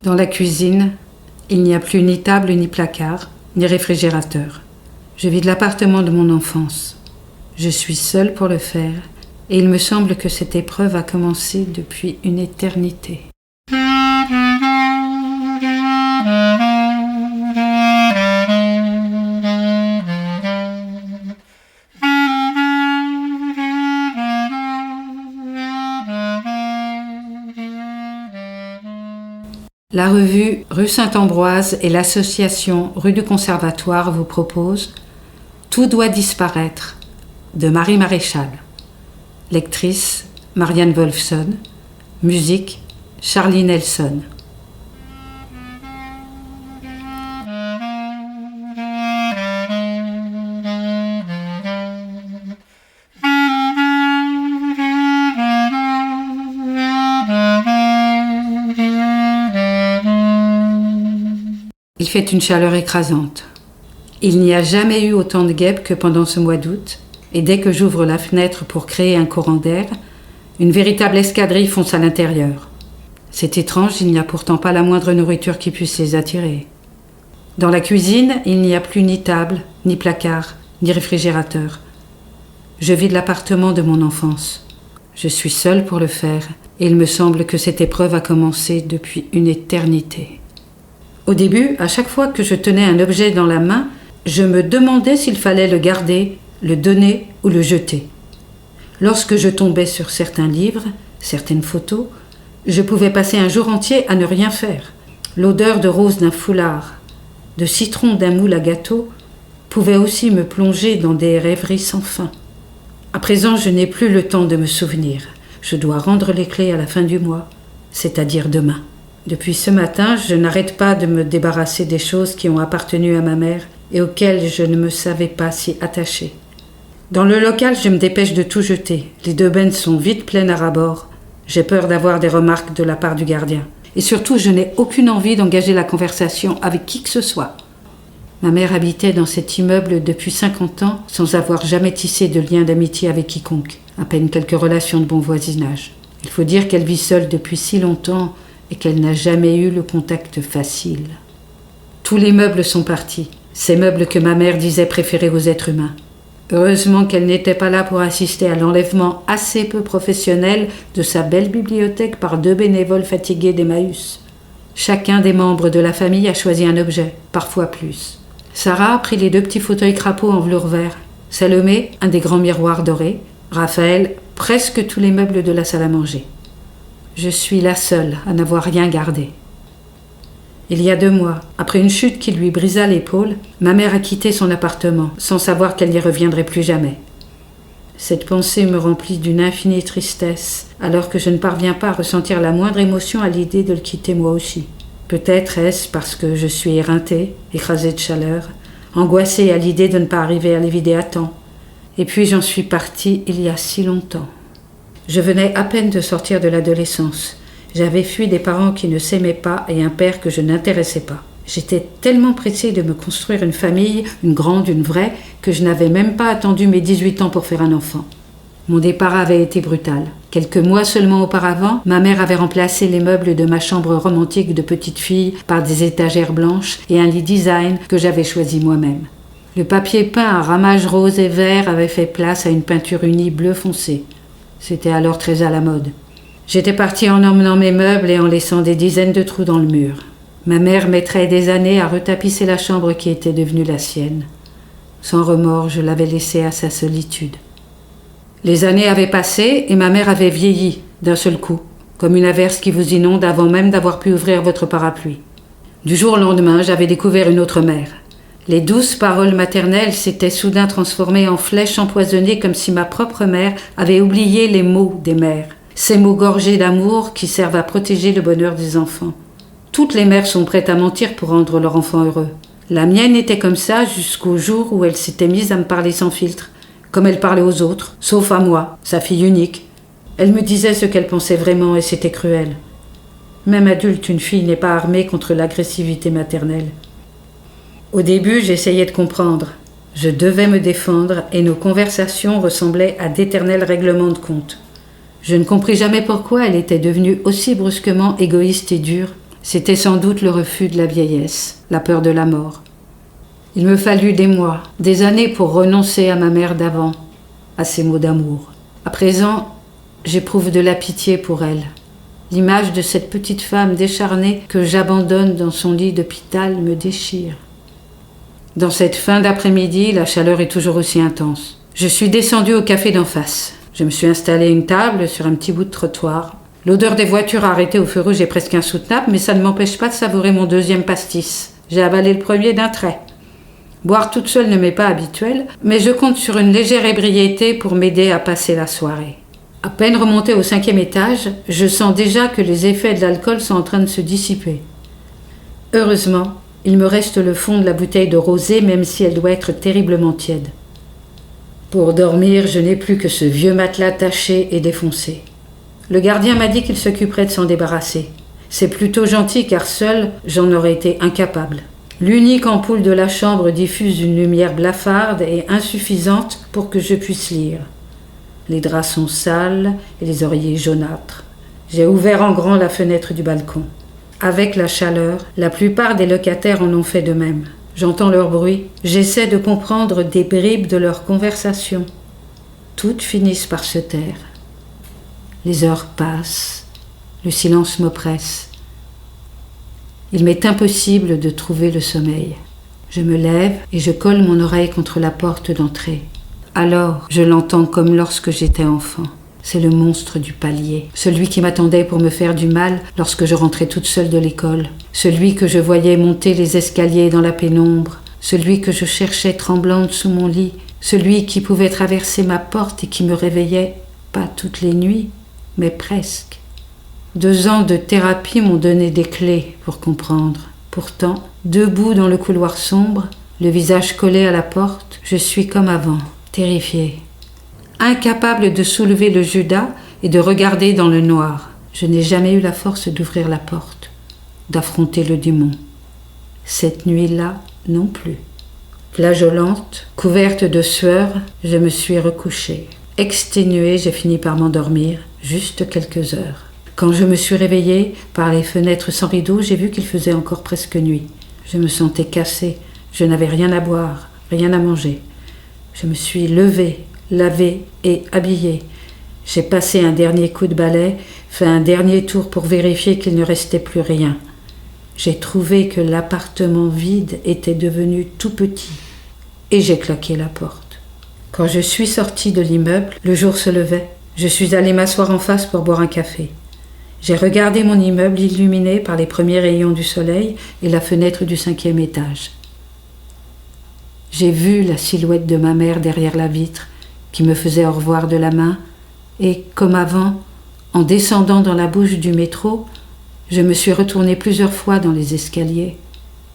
Dans la cuisine, il n'y a plus ni table, ni placard, ni réfrigérateur. Je vide l'appartement de mon enfance. Je suis seule pour le faire, et il me semble que cette épreuve a commencé depuis une éternité. La revue Rue Saint-Ambroise et l'association Rue du Conservatoire vous proposent Tout doit disparaître de Marie Maréchal. Lectrice Marianne Wolfson. Musique Charlie Nelson. Il fait une chaleur écrasante. Il n'y a jamais eu autant de guêpes que pendant ce mois d'août, et dès que j'ouvre la fenêtre pour créer un courant d'air, une véritable escadrille fonce à l'intérieur. C'est étrange, il n'y a pourtant pas la moindre nourriture qui puisse les attirer. Dans la cuisine, il n'y a plus ni table, ni placard, ni réfrigérateur. Je vide l'appartement de mon enfance. Je suis seule pour le faire, et il me semble que cette épreuve a commencé depuis une éternité. Au début, à chaque fois que je tenais un objet dans la main, je me demandais s'il fallait le garder, le donner ou le jeter. Lorsque je tombais sur certains livres, certaines photos, je pouvais passer un jour entier à ne rien faire. L'odeur de rose d'un foulard, de citron d'un moule à gâteau, pouvait aussi me plonger dans des rêveries sans fin. À présent, je n'ai plus le temps de me souvenir. Je dois rendre les clés à la fin du mois, c'est-à-dire demain. Depuis ce matin, je n'arrête pas de me débarrasser des choses qui ont appartenu à ma mère et auxquelles je ne me savais pas si attachée. Dans le local, je me dépêche de tout jeter. Les 2 bennes sont vite pleines à ras-bord. J'ai peur d'avoir des remarques de la part du gardien. Et surtout, je n'ai aucune envie d'engager la conversation avec qui que ce soit. Ma mère habitait dans cet immeuble depuis 50 ans sans avoir jamais tissé de lien d'amitié avec quiconque, à peine quelques relations de bon voisinage. Il faut dire qu'elle vit seule depuis si longtemps et qu'elle n'a jamais eu le contact facile. Tous les meubles sont partis, ces meubles que ma mère disait préférer aux êtres humains. Heureusement qu'elle n'était pas là pour assister à l'enlèvement assez peu professionnel de sa belle bibliothèque par 2 bénévoles fatigués d'Emmaüs. Chacun des membres de la famille a choisi un objet, parfois plus. Sarah a pris les 2 petits fauteuils crapauds en velours vert, Salomé, un des grands miroirs dorés, Raphaël, presque tous les meubles de la salle à manger. Je suis la seule à n'avoir rien gardé. Il y a 2 mois, après une chute qui lui brisa l'épaule, ma mère a quitté son appartement, sans savoir qu'elle n'y reviendrait plus jamais. Cette pensée me remplit d'une infinie tristesse, alors que je ne parviens pas à ressentir la moindre émotion à l'idée de le quitter moi aussi. Peut-être est-ce parce que je suis éreintée, écrasée de chaleur, angoissée à l'idée de ne pas arriver à les vider à temps. Et puis j'en suis partie il y a si longtemps. Je venais à peine de sortir de l'adolescence. J'avais fui des parents qui ne s'aimaient pas et un père que je n'intéressais pas. J'étais tellement pressée de me construire une famille, une grande, une vraie, que je n'avais même pas attendu mes 18 ans pour faire un enfant. Mon départ avait été brutal. Quelques mois seulement auparavant, ma mère avait remplacé les meubles de ma chambre romantique de petite fille par des étagères blanches et un lit design que j'avais choisi moi-même. Le papier peint à ramages roses et verts avait fait place à une peinture unie bleu foncé. C'était alors très à la mode. J'étais partie en emmenant mes meubles et en laissant des dizaines de trous dans le mur. Ma mère mettrait des années à retapisser la chambre qui était devenue la sienne. Sans remords, je l'avais laissée à sa solitude. Les années avaient passé et ma mère avait vieilli d'un seul coup, comme une averse qui vous inonde avant même d'avoir pu ouvrir votre parapluie. Du jour au lendemain, j'avais découvert une autre mère. Les douces paroles maternelles s'étaient soudain transformées en flèches empoisonnées comme si ma propre mère avait oublié les mots des mères. Ces mots gorgés d'amour qui servent à protéger le bonheur des enfants. Toutes les mères sont prêtes à mentir pour rendre leur enfant heureux. La mienne était comme ça jusqu'au jour où elle s'était mise à me parler sans filtre, comme elle parlait aux autres, sauf à moi, sa fille unique. Elle me disait ce qu'elle pensait vraiment et c'était cruel. Même adulte, une fille n'est pas armée contre l'agressivité maternelle. Au début, j'essayais de comprendre. Je devais me défendre et nos conversations ressemblaient à d'éternels règlements de compte. Je ne compris jamais pourquoi elle était devenue aussi brusquement égoïste et dure. C'était sans doute le refus de la vieillesse, la peur de la mort. Il me fallut des mois, des années pour renoncer à ma mère d'avant, à ses mots d'amour. À présent, j'éprouve de la pitié pour elle. L'image de cette petite femme décharnée que j'abandonne dans son lit d'hôpital me déchire. Dans cette fin d'après-midi, la chaleur est toujours aussi intense. Je suis descendue au café d'en face. Je me suis installée une table sur un petit bout de trottoir. L'odeur des voitures arrêtées au feu rouge est presque insoutenable, mais ça ne m'empêche pas de savourer mon deuxième pastis. J'ai avalé le premier d'un trait. Boire toute seule ne m'est pas habituel, mais je compte sur une légère ébriété pour m'aider à passer la soirée. À peine remontée au 5e étage, je sens déjà que les effets de l'alcool sont en train de se dissiper. Heureusement, il me reste le fond de la bouteille de rosé, même si elle doit être terriblement tiède. Pour dormir, je n'ai plus que ce vieux matelas taché et défoncé. Le gardien m'a dit qu'il s'occuperait de s'en débarrasser. C'est plutôt gentil car seul, j'en aurais été incapable. L'unique ampoule de la chambre diffuse une lumière blafarde et insuffisante pour que je puisse lire. Les draps sont sales et les oreillers jaunâtres. J'ai ouvert en grand la fenêtre du balcon. Avec la chaleur, la plupart des locataires en ont fait de même. J'entends leur bruit, j'essaie de comprendre des bribes de leur conversation. Toutes finissent par se taire. Les heures passent, le silence m'oppresse. Il m'est impossible de trouver le sommeil. Je me lève et je colle mon oreille contre la porte d'entrée. Alors, je l'entends comme lorsque j'étais enfant. C'est le monstre du palier, celui qui m'attendait pour me faire du mal lorsque je rentrais toute seule de l'école, celui que je voyais monter les escaliers dans la pénombre, celui que je cherchais tremblante sous mon lit, celui qui pouvait traverser ma porte et qui me réveillait, pas toutes les nuits, mais presque. 2 ans de thérapie m'ont donné des clés pour comprendre. Pourtant, debout dans le couloir sombre, le visage collé à la porte, je suis comme avant, terrifiée. Incapable de soulever le Judas et de regarder dans le noir. Je n'ai jamais eu la force d'ouvrir la porte, d'affronter le démon. Cette nuit-là non plus. Flageolante, couverte de sueur, je me suis recouchée. Exténuée, j'ai fini par m'endormir, juste quelques heures. Quand je me suis réveillée, par les fenêtres sans rideaux, j'ai vu qu'il faisait encore presque nuit. Je me sentais cassée, je n'avais rien à boire, rien à manger. Je me suis levée, lavée et habillée. J'ai passé un dernier coup de balai, fait un dernier tour pour vérifier qu'il ne restait plus rien. J'ai trouvé que l'appartement vide était devenu tout petit et j'ai claqué la porte. Quand je suis sortie de l'immeuble, le jour se levait. Je suis allée m'asseoir en face pour boire un café. J'ai regardé mon immeuble illuminé par les premiers rayons du soleil et la fenêtre du 5e étage. J'ai vu la silhouette de ma mère derrière la vitre qui me faisait au revoir de la main et, comme avant, en descendant dans la bouche du métro, je me suis retournée plusieurs fois dans les escaliers.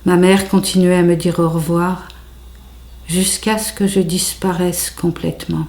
Ma mère continuait à me dire au revoir jusqu'à ce que je disparaisse complètement.